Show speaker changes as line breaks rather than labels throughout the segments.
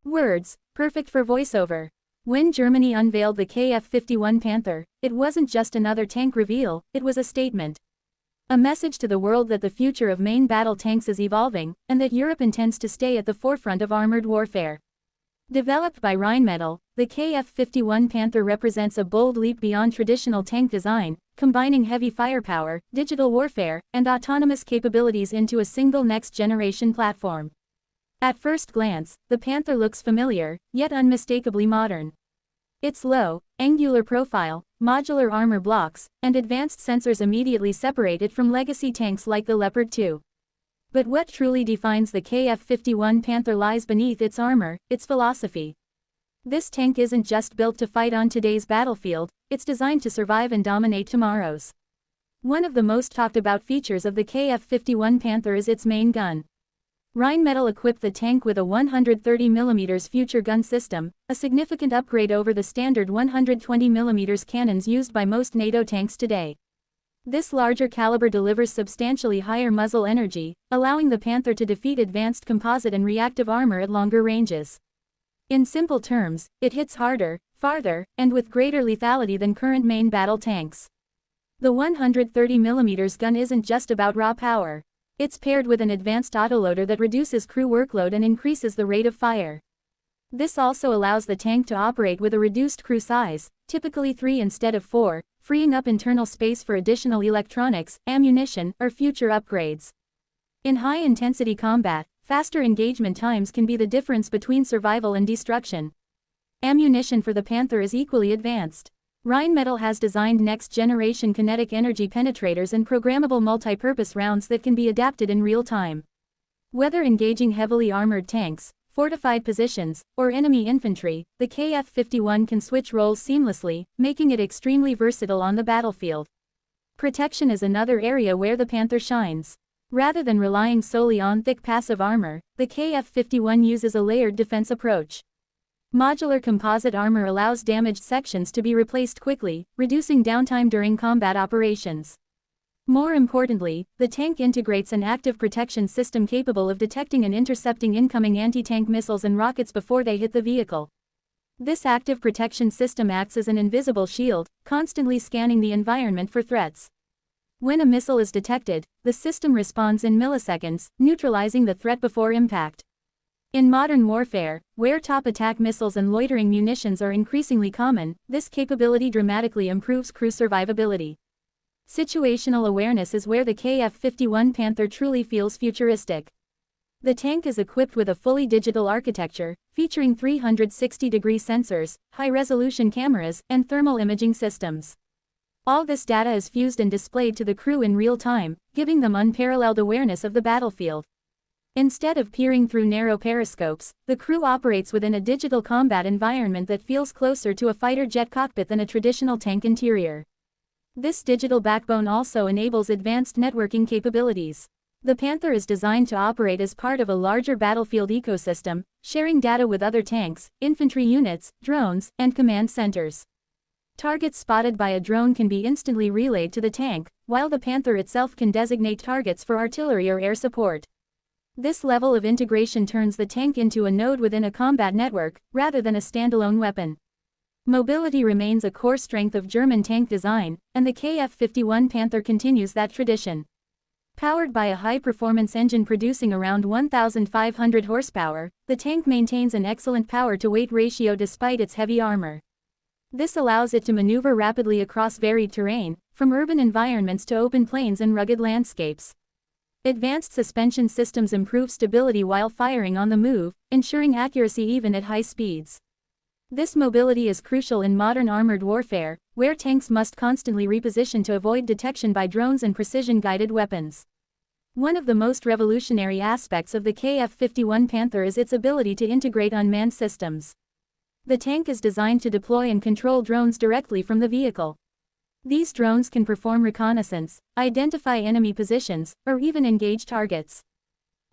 Words, perfect for voiceover. When Germany unveiled the Kf-51 Panther, it wasn't just another tank reveal, it was a statement. A message to the world that the future of main battle tanks is evolving, and that Europe intends to stay at the forefront of armored warfare. Developed by Rheinmetall, the Kf-51 Panther represents a bold leap beyond traditional tank design, combining heavy firepower, digital warfare, and autonomous capabilities into a single next-generation platform. At first glance, the Panther looks familiar, yet unmistakably modern. Its low, angular profile, modular armor blocks, and advanced sensors immediately separate it from legacy tanks like the Leopard 2. But what truly defines the Kf-51 Panther lies beneath its armor, its philosophy. This tank isn't just built to fight on today's battlefield, it's designed to survive and dominate tomorrow's. One of the most talked about features of the Kf-51 Panther is its main gun. Rheinmetall equipped the tank with a 130mm future gun system, a significant upgrade over the standard 120mm cannons used by most NATO tanks today. This larger caliber delivers substantially higher muzzle energy, allowing the Panther to defeat advanced composite and reactive armor at longer ranges. In simple terms, it hits harder, farther, and with greater lethality than current main battle tanks. The 130mm gun isn't just about raw power. It's paired with an advanced autoloader that reduces crew workload and increases the rate of fire. This also allows the tank to operate with a reduced crew size, typically 3 instead of 4, freeing up internal space for additional electronics, ammunition, or future upgrades. In high-intensity combat, faster engagement times can be the difference between survival and destruction. Ammunition for the Panther is equally advanced. Rheinmetall has designed next-generation kinetic energy penetrators and programmable multi-purpose rounds that can be adapted in real time. Whether engaging heavily armored tanks, fortified positions, or enemy infantry, the Kf-51 can switch roles seamlessly, making it extremely versatile on the battlefield. Protection is another area where the Panther shines. Rather than relying solely on thick passive armor, the Kf-51 uses a layered defense approach. Modular composite armor allows damaged sections to be replaced quickly, reducing downtime during combat operations. More importantly, the tank integrates an active protection system capable of detecting and intercepting incoming anti-tank missiles and rockets before they hit the vehicle. This active protection system acts as an invisible shield, constantly scanning the environment for threats. When a missile is detected, the system responds in milliseconds, neutralizing the threat before impact. In modern warfare, where top attack missiles and loitering munitions are increasingly common, this capability dramatically improves crew survivability. Situational awareness is where the Kf-51 Panther truly feels futuristic. The tank is equipped with a fully digital architecture, featuring 360-degree sensors, high-resolution cameras, and thermal imaging systems. All this data is fused and displayed to the crew in real time, giving them unparalleled awareness of the battlefield. Instead of peering through narrow periscopes, the crew operates within a digital combat environment that feels closer to a fighter jet cockpit than a traditional tank interior. This digital backbone also enables advanced networking capabilities. The Panther is designed to operate as part of a larger battlefield ecosystem, sharing data with other tanks, infantry units, drones, and command centers. Targets spotted by a drone can be instantly relayed to the tank, while the Panther itself can designate targets for artillery or air support. This level of integration turns the tank into a node within a combat network, rather than a standalone weapon. Mobility remains a core strength of German tank design, and the Kf-51 Panther continues that tradition. Powered by a high-performance engine producing around 1,500 horsepower, the tank maintains an excellent power-to-weight ratio despite its heavy armor. This allows it to maneuver rapidly across varied terrain, from urban environments to open plains and rugged landscapes. Advanced suspension systems improve stability while firing on the move, ensuring accuracy even at high speeds. This mobility is crucial in modern armored warfare, where tanks must constantly reposition to avoid detection by drones and precision-guided weapons. One of the most revolutionary aspects of the Kf-51 Panther is its ability to integrate unmanned systems. The tank is designed to deploy and control drones directly from the vehicle. These drones can perform reconnaissance, identify enemy positions, or even engage targets.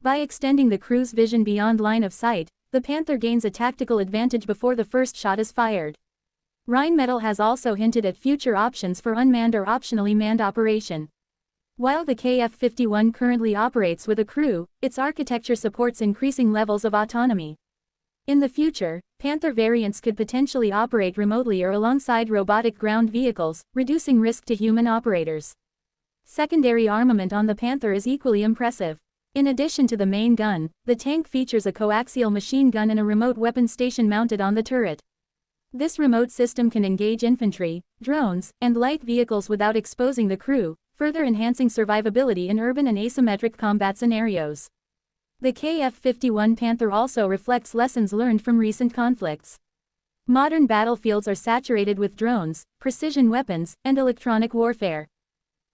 By extending the crew's vision beyond line of sight, the Panther gains a tactical advantage before the first shot is fired. Rheinmetall has also hinted at future options for unmanned or optionally manned operation. While the KF-51 currently operates with a crew, its architecture supports increasing levels of autonomy. In the future, Panther variants could potentially operate remotely or alongside robotic ground vehicles, reducing risk to human operators. Secondary armament on the Panther is equally impressive. In addition to the main gun, the tank features a coaxial machine gun and a remote weapon station mounted on the turret. This remote system can engage infantry, drones, and light vehicles without exposing the crew, further enhancing survivability in urban and asymmetric combat scenarios. The KF-51 Panther also reflects lessons learned from recent conflicts. Modern battlefields are saturated with drones, precision weapons, and electronic warfare.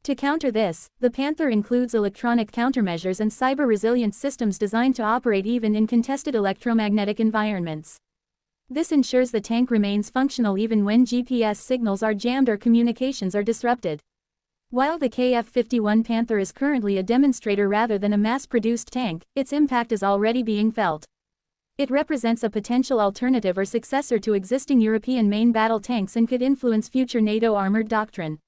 To counter this, the Panther includes electronic countermeasures and cyber-resilient systems designed to operate even in contested electromagnetic environments. This ensures the tank remains functional even when GPS signals are jammed or communications are disrupted. While the KF-51 Panther is currently a demonstrator rather than a mass-produced tank, its impact is already being felt. It represents a potential alternative or successor to existing European main battle tanks and could influence future NATO armored doctrine.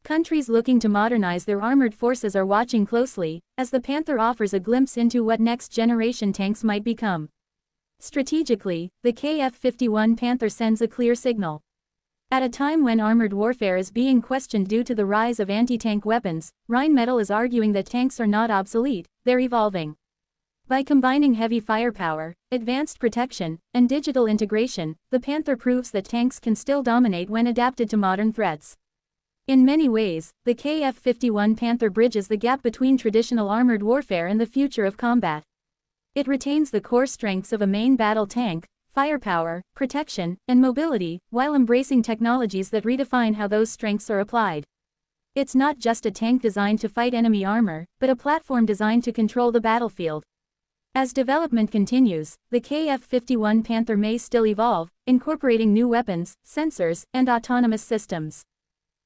Countries looking to modernize their armored forces are watching closely, as the Panther offers a glimpse into what next-generation tanks might become. Strategically, the KF-51 Panther sends a clear signal. At a time when armored warfare is being questioned due to the rise of anti-tank weapons, Rheinmetall is arguing that tanks are not obsolete, they're evolving. By combining heavy firepower, advanced protection, and digital integration, the Panther proves that tanks can still dominate when adapted to modern threats. In many ways, the KF-51 Panther bridges the gap between traditional armored warfare and the future of combat. It retains the core strengths of a main battle tank, firepower, protection, and mobility, while embracing technologies that redefine how those strengths are applied. It's not just a tank designed to fight enemy armor, but a platform designed to control the battlefield. As development continues, the KF-51 Panther may still evolve, incorporating new weapons, sensors, and autonomous systems.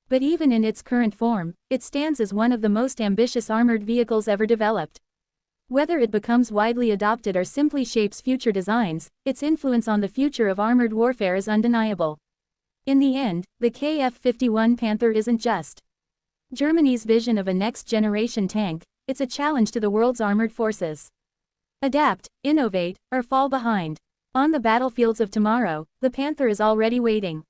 But even in its current form, it stands as one of the most ambitious armored vehicles ever developed. Whether it becomes widely adopted or simply shapes future designs, its influence on the future of armored warfare is undeniable. In the end, the KF-51 Panther isn't just Germany's vision of a next-generation tank, it's a challenge to the world's armored forces. Adapt, innovate, or fall behind. On the battlefields of tomorrow, the Panther is already waiting.